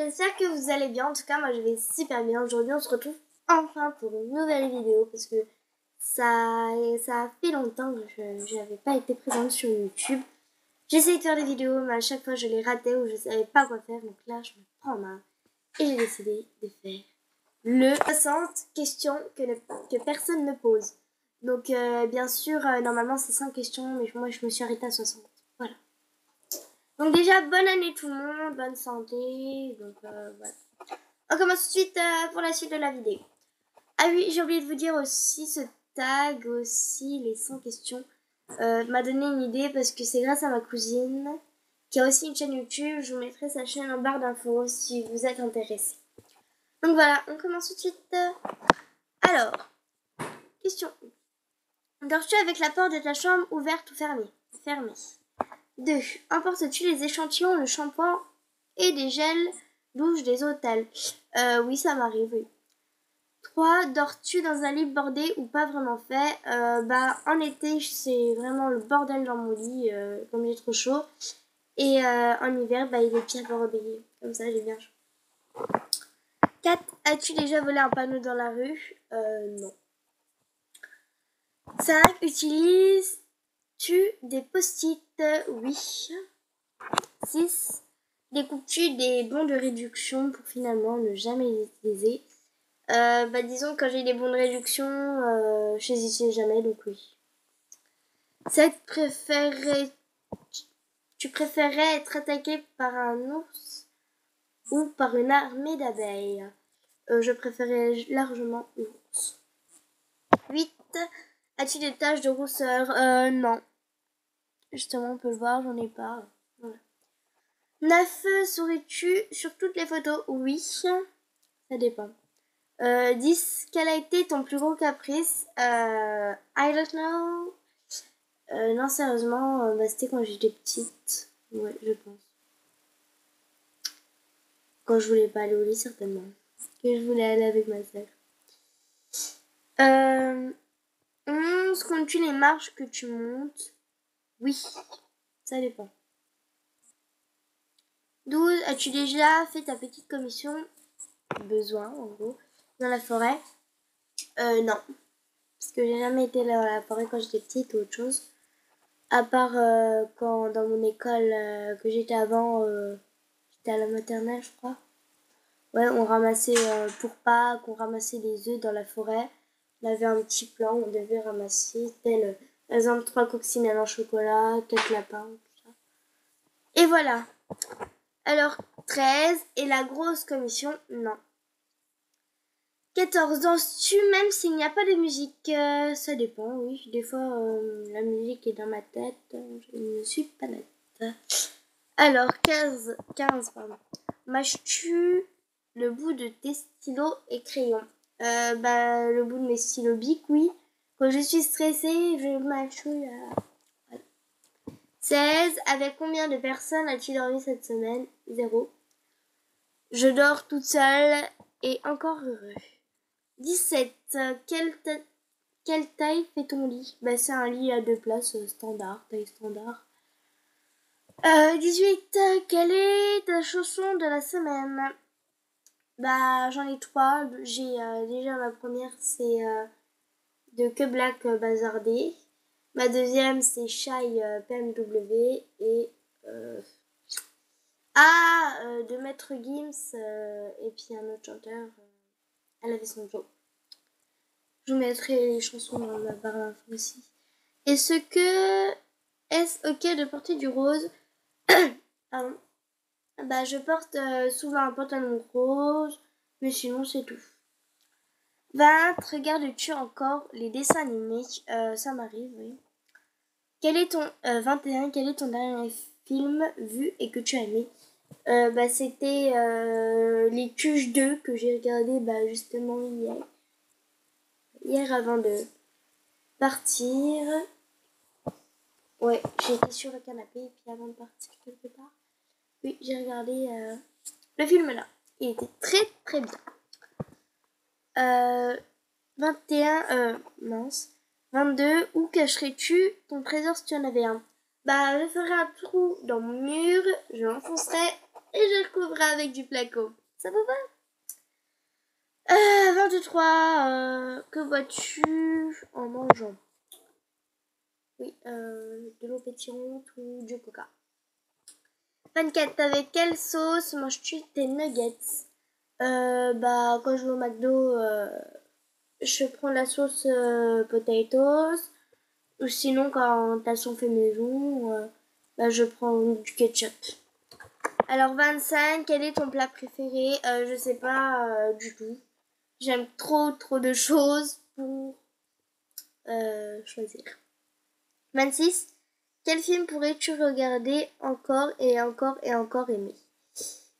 j'espère que vous allez bien. En tout cas, moi je vais super bien. Aujourd'hui, on se retrouve enfin pour une nouvelle vidéo parce que ça a fait longtemps que je n'avais pas été présente sur YouTube. J'essayais de faire des vidéos, mais à chaque fois je les ratais ou je savais pas quoi faire. Donc là, je me prends en main et j'ai décidé de faire le 60 questions que personne ne pose. Donc, bien sûr, normalement c'est 100 questions, mais moi je me suis arrêtée à 60. Voilà. Donc déjà, bonne année tout le monde, bonne santé, donc voilà. On commence tout de suite pour la suite de la vidéo. Ah oui, j'ai oublié de vous dire aussi, ce tag aussi, les 100 questions, m'a donné une idée parce que c'est grâce à ma cousine, qui a aussi une chaîne YouTube. Je vous mettrai sa chaîne en barre d'infos si vous êtes intéressés. Donc voilà, on commence tout de suite. Alors, question 1. Dors-tu avec la porte de ta chambre ouverte ou fermée? Fermée. 2. Emportes-tu les échantillons, le shampoing et des gels douche des hôtels? Oui, ça m'arrive, oui. 3. Dors-tu dans un lit bordé ou pas vraiment fait? En été, c'est vraiment le bordel dans mon lit, comme il est trop chaud. Et en hiver, il est bien bordé. Comme ça, j'ai bien chaud. 4. As-tu déjà volé un panneau dans la rue? Non. 5. Utilises-tu des post-it? Oui. 6. Découpes-tu des bons de réduction pour finalement ne jamais les utiliser? Disons, quand j'ai des bons de réduction, je n'hésitais jamais, donc oui. 7. Tu préférais être attaqué par un ours ou par une armée d'abeilles? Je préférais largement l'ours. 8. As-tu des taches de rousseur? Non. Justement, on peut le voir, j'en ai pas. Voilà. 9. Souris-tu sur toutes les photos? Oui. Ça dépend. 10. Quel a été ton plus gros caprice? I don't know. Non, sérieusement, c'était quand j'étais petite. Ouais, je pense. Quand je voulais pas aller au lit, certainement. Que je voulais aller avec ma sœur. 11. Comptes-tu les marches que tu montes? Oui. Ça dépend. 12. As-tu déjà fait ta petite commission? Besoin, en gros. Dans la forêt? Non. Parce que j'ai jamais été dans la forêt quand j'étais petite ou autre chose. À part quand dans mon école que j'étais avant, j'étais à la maternelle, je crois. Ouais, on ramassait pour Pâques, on ramassait des œufs dans la forêt. On avait un petit plan, on devait ramasser tel, par exemple, 3 coccinelles en chocolat, 4 lapins, tout ça. Et voilà. Alors, 13. Et la grosse commission? Non. 14. Danses-tu même s'il n'y a pas de musique? Ça dépend, oui. Des fois, la musique est dans ma tête. Je ne suis pas nette. Alors, 15, pardon. Mâches-tu le bout de tes stylos et crayons? Le bout de mes stylos bic, oui. Quand je suis stressée, je mâchouille. Voilà. 16. Avec combien de personnes as-tu dormi cette semaine? 0. Je dors toute seule et encore heureux. 17. Quelle taille fait ton lit? C'est un lit à 2 places, standard, taille standard. 18. Quelle est ta chanson de la semaine? J'en ai 3. J'ai déjà ma première, c'est de Que Black Bazardé. Ma deuxième, c'est Shy PMW. Et de Maître Gims et puis un autre chanteur. Elle avait son job. Je vous mettrai les chansons dans la barre d'infos aussi. Est-ce ok de porter du rose? Pardon. Je porte souvent un pantalon rose, mais sinon c'est tout. 20. Regardes-tu encore les dessins animés? Ça m'arrive, oui. 21. Quel est ton dernier film vu et que tu as aimé? C'était Les Tuches 2 que j'ai regardé justement hier avant de partir. Ouais, j'étais sur le canapé et puis avant de partir quelque part, oui, j'ai regardé le film là. Il était très très bien. 21, 22, où cacherais-tu ton trésor si tu en avais un? Je ferais un trou dans mon mur, je l'enfoncerais et je recouvre avec du placo. Ça va pas? 23, que bois-tu en mangeant? Oui, de l'eau pétillante ou du coca. 24, avec quelle sauce manges-tu tes nuggets? Quand je vais au McDo, je prends la sauce potatoes. Ou sinon, quand elles sont fait maison, je prends du ketchup. Alors 25, quel est ton plat préféré? Je sais pas du tout. J'aime trop de choses pour choisir. 26, quel film pourrais-tu regarder encore et encore aimer?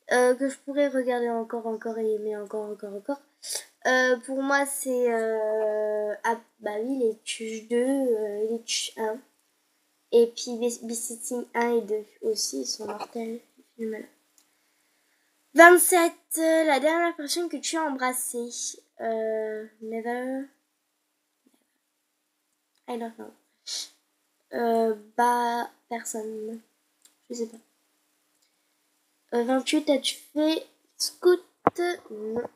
Que je pourrais regarder encore et aimer encore. Pour moi, c'est les Tuches 2, les Tuches 1. Et puis Babysitting 1 et 2 aussi, ils sont mortels, ces films-là. 27, la dernière personne que tu as embrassée. Never. I don't know. Personne. Je sais pas. 28, as-tu fait scout? Non.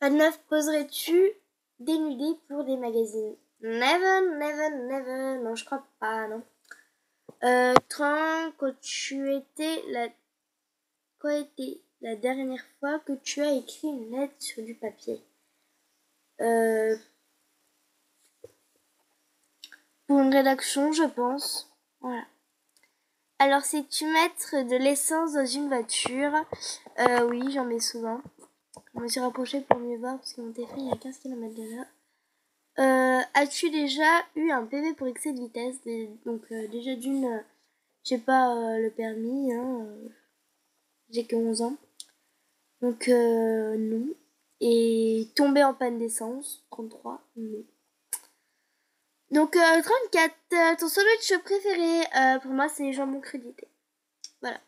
29, poserais-tu dénudé pour des magazines? Never. Non, je crois pas, non. 30, quand était la dernière fois que tu as écrit une lettre sur du papier? Pour une rédaction, je pense. Voilà. Alors, sais-tu mettre de l'essence dans une voiture? Oui, j'en mets souvent. Je me suis rapprochée pour mieux voir parce que mon téléphone il y a 15 km de là. As-tu déjà eu un PV pour excès de vitesse? Donc, déjà d'une, j'ai pas le permis, hein, j'ai que 11 ans. Donc, non. Et tomber en panne d'essence, 33, non. Donc, 34, ton sandwich préféré? Pour moi, c'est jambon crudité. Voilà.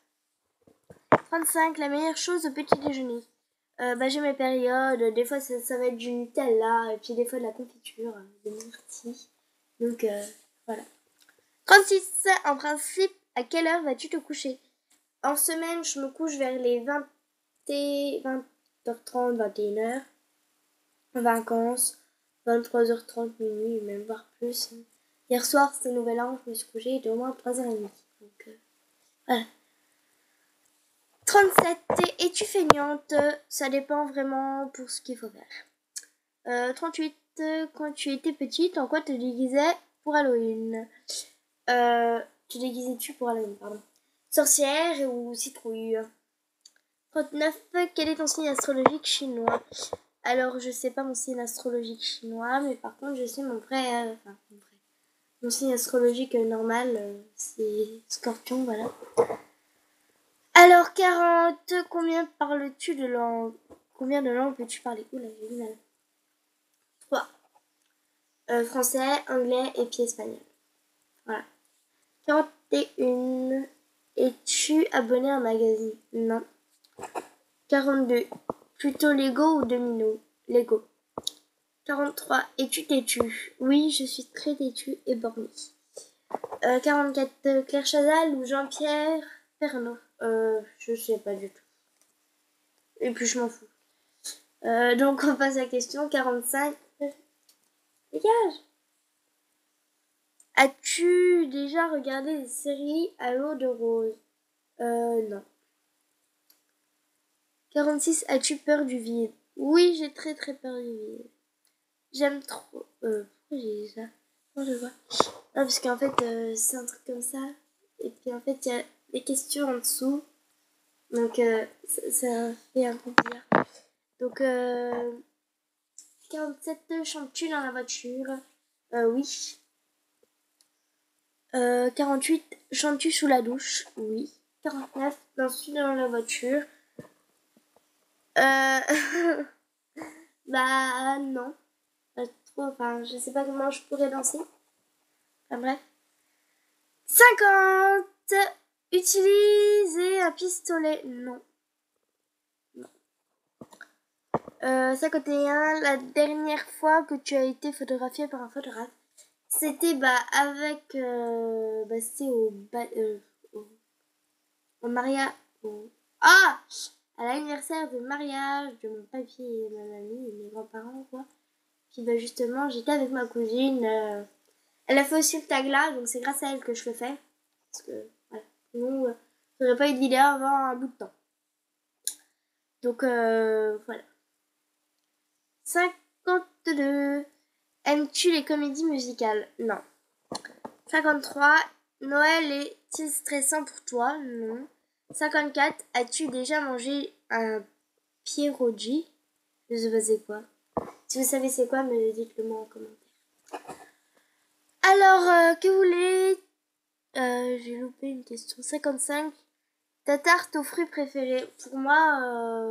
35, la meilleure chose au petit déjeuner? J'ai mes périodes. Des fois, ça va être du Nutella, et puis des fois de la confiture, des myrtilles. Donc, voilà. 36, en principe, à quelle heure vas-tu te coucher? En semaine, je me couche vers les 20h30, 21h. En vacances, 23h30, minuit, même voire plus. Hier soir, c'était Nouvel An, je me suis couchée, il était au moins 3h30. Donc, voilà. 37, es-tu feignante? Ça dépend vraiment pour ce qu'il faut faire. 38, quand tu étais petite, en quoi te déguisais pour Halloween? Te déguisais-tu pour Halloween, pardon? Sorcière ou citrouille? 39, quel est ton signe astrologique chinois? Alors, je sais pas mon signe astrologique chinois, mais par contre, je sais mon signe astrologique normal, c'est Scorpion, voilà. Alors, 40, combien parles-tu de langues? Combien de langues peux-tu parler? Oula, j'ai du mal. 3. Français, anglais et puis espagnol. Voilà. 41. Es-tu abonné à un magazine? Non. 42. Plutôt Lego ou Domino? Lego. 43. Es-tu têtu? Oui, je suis très têtu et bornée. 44. Claire Chazal ou Jean-Pierre Pernaut? Je sais pas du tout. Et puis je m'en fous. Donc on passe à la question 45. Dégage! As-tu déjà regardé des séries à l'eau de rose? Non. 46. As-tu peur du vide? Oui, j'ai très peur du vide. J'aime trop. Pourquoi j'ai dit ça? Comment je vois? Non, parce qu'en fait, c'est un truc comme ça. Et puis en fait, il y a des questions en dessous. Donc, ça fait un peu bizarre. Donc, 47. Chantes-tu dans la voiture? Oui. 48. Chantes-tu sous la douche? Oui. 49. Danses-tu dans la voiture? Non. Pas trop, enfin, je sais pas comment je pourrais danser. Enfin, bref. 50. Utiliser un pistolet? Non. 51. La dernière fois que tu as été photographié par un photographe? C'était c'était au Ah, à l'anniversaire de mariage de mon papy et ma mamie et mes grands-parents, quoi. Puis bah justement, j'étais avec ma cousine. Elle a fait aussi le tag là, donc c'est grâce à elle que je le fais. Parce que, voilà. Sinon, il n'y aurait pas eu de vidéo avant un bout de temps. Donc, voilà. 52. Aimes-tu les comédies musicales? Non. 53. Noël est-il stressant pour toi? Non. 54. As-tu déjà mangé un pierogi? Je sais pas c'est quoi. Si vous savez c'est quoi, me dites-le moi en commentaire. Alors, que voulez... j'ai loupé une question. 55. Ta tarte aux fruits préférée? Pour moi,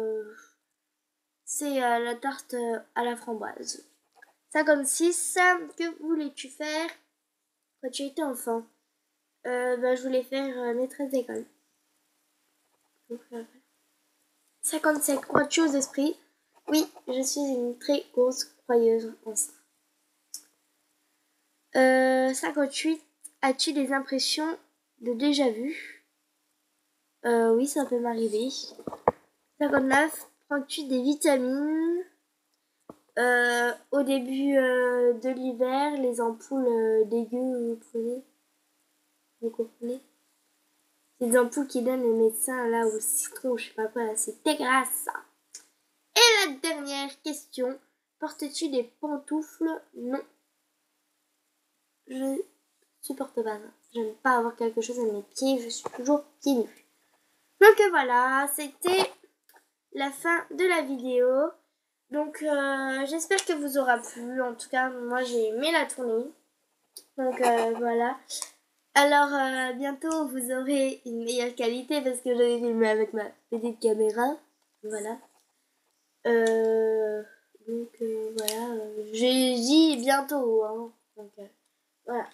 c'est la tarte à la framboise. 56. Que voulais-tu faire quand tu étais enfant? Je voulais faire maîtresse d'école. 57. Crois-tu aux esprits? Oui, je suis une très grosse croyeuse en ça. 58. As-tu des impressions de déjà vu? Oui, ça peut m'arriver. 59. Prends-tu des vitamines? Au début de l'hiver, les ampoules dégueu, vous prenez? Vous comprenez? C'est des ampoules qui donnent les médecins là au citron, je sais pas quoi, là, c'est dégueulasse ça. Et la dernière question, portes-tu des pantoufles? Non. Je supporte pas ça. J'aime pas avoir quelque chose à mes pieds, je suis toujours pieds nus. Donc voilà, c'était la fin de la vidéo. Donc j'espère que vous aura plu. En tout cas, moi j'ai aimé la tournée. Donc voilà. Alors bientôt vous aurez une meilleure qualité parce que je vais filmer avec ma petite caméra. Voilà. Voilà. J'ai dit bientôt. Hein. Donc voilà.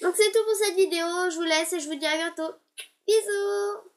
Donc c'est tout pour cette vidéo. Je vous laisse et je vous dis à bientôt. Bisous.